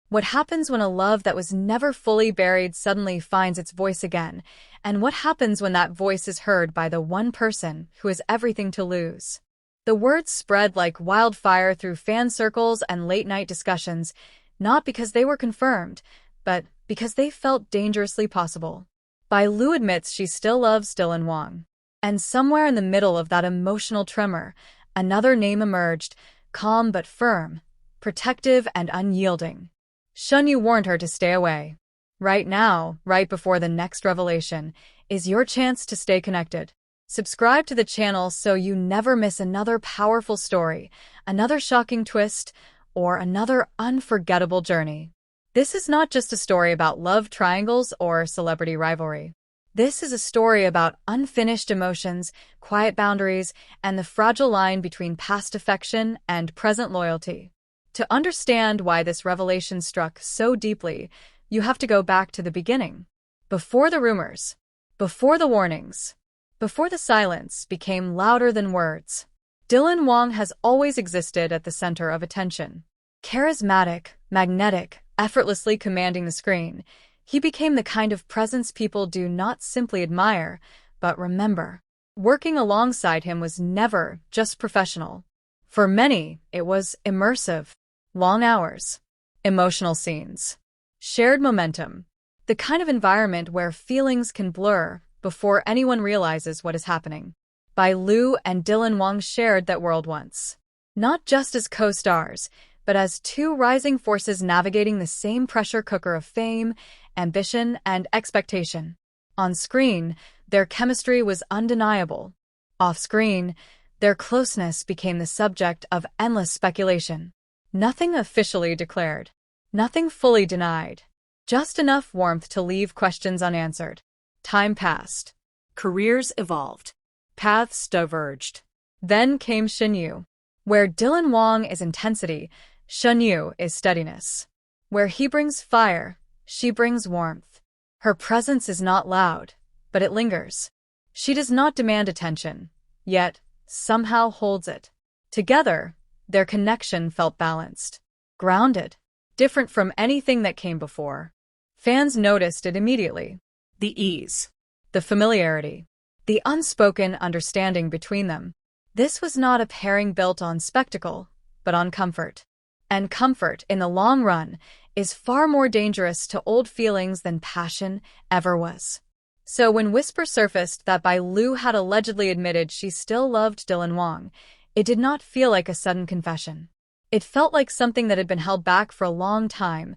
What happens when a love that was never fully buried suddenly finds its voice again? And what happens when that voice is heard by the one person who has everything to lose? The words spread like wildfire through fan circles and late-night discussions, not because they were confirmed, but because they felt dangerously possible. Bai Lu admits she still loves Dylan Wang. And somewhere in the middle of that emotional tremor, another name emerged, calm but firm, protective and unyielding. Shen Yue warned her to stay away. Right now, right before the next revelation, is your chance to stay connected. Subscribe to the channel so you never miss another powerful story, another shocking twist, or another unforgettable journey. This is not just a story about love triangles or celebrity rivalry. This is a story about unfinished emotions, quiet boundaries, and the fragile line between past affection and present loyalty. To understand why this revelation struck so deeply, you have to go back to the beginning. Before the rumors, before the warnings, before the silence became louder than words, Dylan Wang has always existed at the center of attention. Charismatic, magnetic, effortlessly commanding the screen, he became the kind of presence people do not simply admire, but remember. Working alongside him was never just professional. For many, it was immersive. Long hours, emotional scenes, shared momentum, the kind of environment where feelings can blur before anyone realizes what is happening. Bai Lu and Dylan Wang shared that world once. Not just as co-stars, but as two rising forces navigating the same pressure cooker of fame, ambition, and expectation. On screen, their chemistry was undeniable. Off-screen, their closeness became the subject of endless speculation. Nothing officially declared. Nothing fully denied. Just enough warmth to leave questions unanswered. Time passed. Careers evolved. Paths diverged. Then came Shen Yue. Where Dylan Wang is intensity, Shen Yue is steadiness. Where he brings fire, she brings warmth. Her presence is not loud, but it lingers. She does not demand attention, yet somehow holds it. Together, their connection felt balanced, grounded, different from anything that came before. Fans noticed it immediately. The ease, the familiarity, the unspoken understanding between them. This was not a pairing built on spectacle, but on comfort. And comfort, in the long run, is far more dangerous to old feelings than passion ever was. So when whispers surfaced that Bai Lu had allegedly admitted she still loved Dylan Wang, it did not feel like a sudden confession. It felt like something that had been held back for a long time,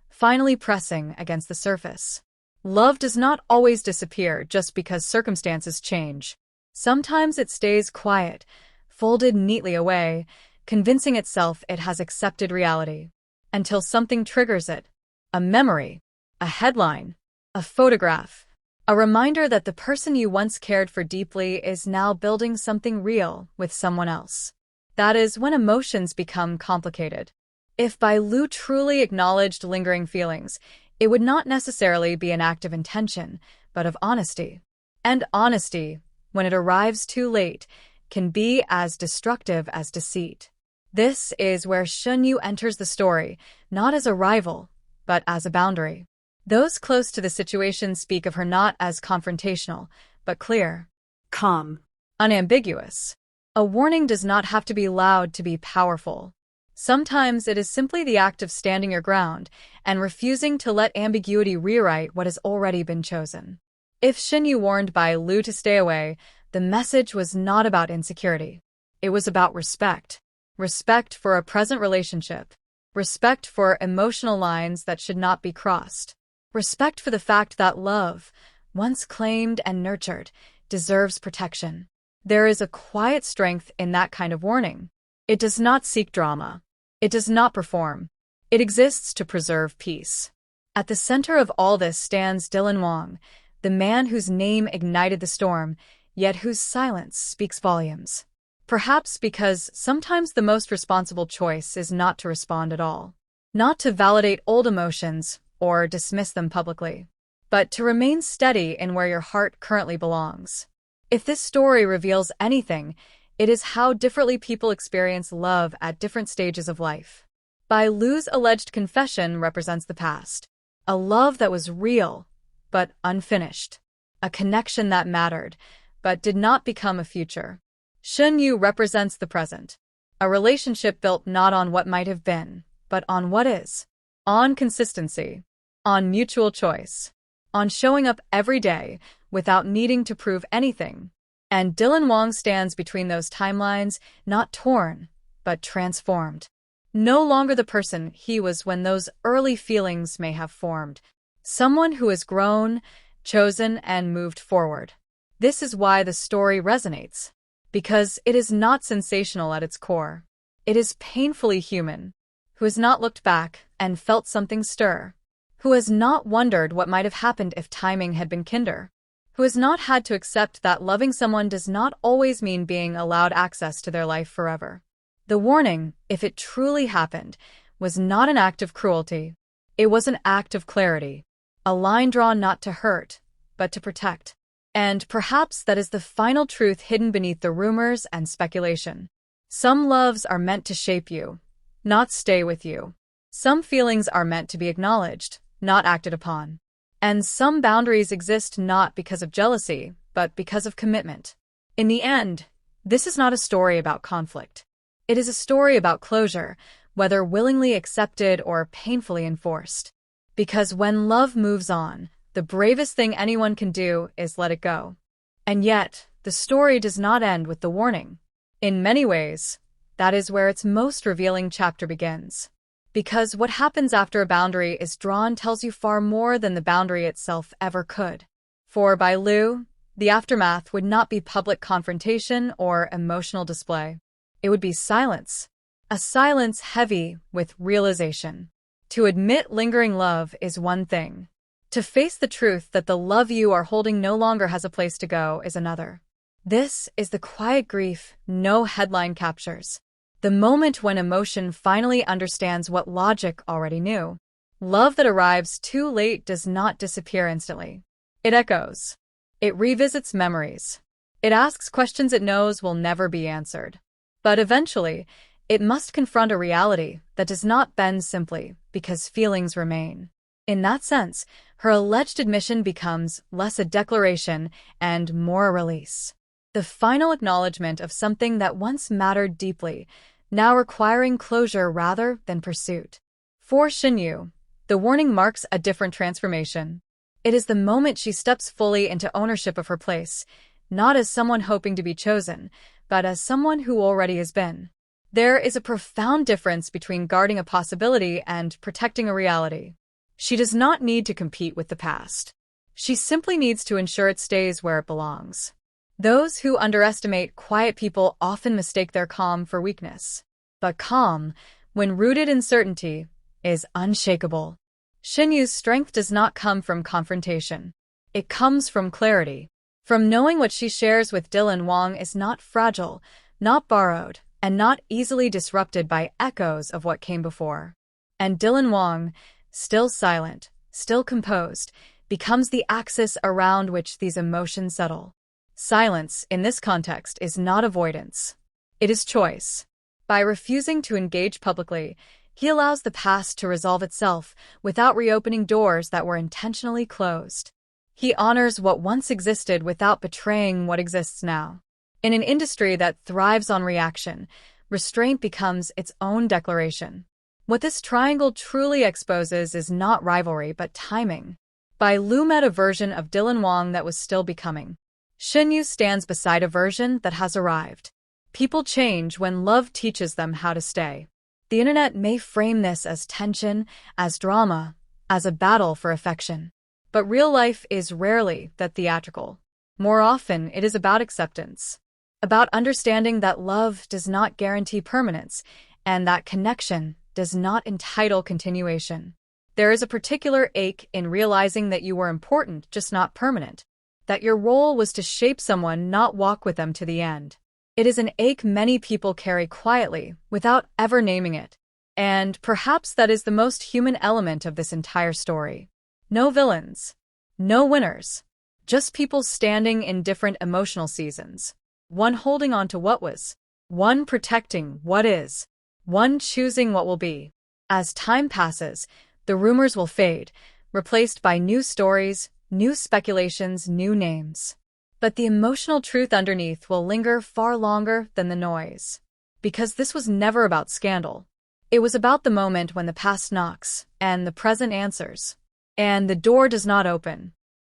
finally pressing against the surface. Love does not always disappear just because circumstances change. Sometimes it stays quiet, folded neatly away, convincing itself it has accepted reality. Until something triggers it. A memory, a headline, a photograph, a reminder that the person you once cared for deeply is now building something real with someone else. That is when emotions become complicated. If Bai Lu truly acknowledged lingering feelings, it would not necessarily be an act of intention, but of honesty. And honesty, when it arrives too late, can be as destructive as deceit. This is where Shen Yue enters the story, not as a rival, but as a boundary. Those close to the situation speak of her not as confrontational, but clear, calm, unambiguous. A warning does not have to be loud to be powerful. Sometimes it is simply the act of standing your ground and refusing to let ambiguity rewrite what has already been chosen. If Shen Yue warned Bai Lu to stay away, the message was not about insecurity. It was about respect. Respect for a present relationship. Respect for emotional lines that should not be crossed. Respect for the fact that love, once claimed and nurtured, deserves protection. There is a quiet strength in that kind of warning. It does not seek drama. It does not perform. It exists to preserve peace. At the center of all this stands Dylan Wang, the man whose name ignited the storm, yet whose silence speaks volumes. Perhaps because sometimes the most responsible choice is not to respond at all. Not to validate old emotions or dismiss them publicly, but to remain steady in where your heart currently belongs. If this story reveals anything, it is how differently people experience love at different stages of life. Bai Lu's alleged confession represents the past. A love that was real, but unfinished. A connection that mattered, but did not become a future. Shen Yue represents the present. A relationship built not on what might have been, but on what is. On consistency. On mutual choice. On showing up every day without needing to prove anything. And Dylan Wang stands between those timelines, not torn, but transformed. No longer the person he was when those early feelings may have formed. Someone who has grown, chosen, and moved forward. This is why the story resonates. Because it is not sensational at its core. It is painfully human. Who has not looked back and felt something stir. Who has not wondered what might have happened if timing had been kinder. Who has not had to accept that loving someone does not always mean being allowed access to their life forever. The warning, if it truly happened, was not an act of cruelty. It was an act of clarity. A line drawn not to hurt, but to protect. And perhaps that is the final truth hidden beneath the rumors and speculation. Some loves are meant to shape you, not stay with you. Some feelings are meant to be acknowledged, not acted upon. And some boundaries exist not because of jealousy, but because of commitment. In the end, this is not a story about conflict. It is a story about closure, whether willingly accepted or painfully enforced. Because when love moves on, the bravest thing anyone can do is let it go. And yet, the story does not end with the warning. In many ways, that is where its most revealing chapter begins. Because what happens after a boundary is drawn tells you far more than the boundary itself ever could. For Bai Lu, the aftermath would not be public confrontation or emotional display. It would be silence. A silence heavy with realization. To admit lingering love is one thing. To face the truth that the love you are holding no longer has a place to go is another. This is the quiet grief no headline captures. The moment when emotion finally understands what logic already knew. Love that arrives too late does not disappear instantly. It echoes. It revisits memories. It asks questions it knows will never be answered. But eventually, it must confront a reality that does not bend simply because feelings remain. In that sense, her alleged admission becomes less a declaration and more a release. The final acknowledgement of something that once mattered deeply, now requiring closure rather than pursuit. For Shen Yue, the warning marks a different transformation. It is the moment she steps fully into ownership of her place, not as someone hoping to be chosen, but as someone who already has been. There is a profound difference between guarding a possibility and protecting a reality. She does not need to compete with the past. She simply needs to ensure it stays where it belongs. Those who underestimate quiet people often mistake their calm for weakness. But calm, when rooted in certainty, is unshakable. Shen Yue's strength does not come from confrontation. It comes from clarity. From knowing what she shares with Dylan Wang is not fragile, not borrowed, and not easily disrupted by echoes of what came before. And Dylan Wang, still silent, still composed, becomes the axis around which these emotions settle. Silence, in this context, is not avoidance. It is choice. By refusing to engage publicly, he allows the past to resolve itself without reopening doors that were intentionally closed. He honors what once existed without betraying what exists now. In an industry that thrives on reaction, restraint becomes its own declaration. What this triangle truly exposes is not rivalry but timing. Bai Lu met a version of Dylan Wang that was still becoming. Shen Yue stands beside a version that has arrived. People change when love teaches them how to stay. The internet may frame this as tension, as drama, as a battle for affection. But real life is rarely that theatrical. More often, it is about acceptance. About understanding that love does not guarantee permanence, and that connection does not entitle continuation. There is a particular ache in realizing that you were important, just not permanent. That your role was to shape someone, not walk with them to the end. It is an ache many people carry quietly, without ever naming it. And perhaps that is the most human element of this entire story. No villains. No winners. Just people standing in different emotional seasons. One holding on to what was. One protecting what is. One choosing what will be. As time passes, the rumors will fade, replaced by new stories, new speculations, new names. But the emotional truth underneath will linger far longer than the noise. Because this was never about scandal. It was about the moment when the past knocks, and the present answers. And the door does not open.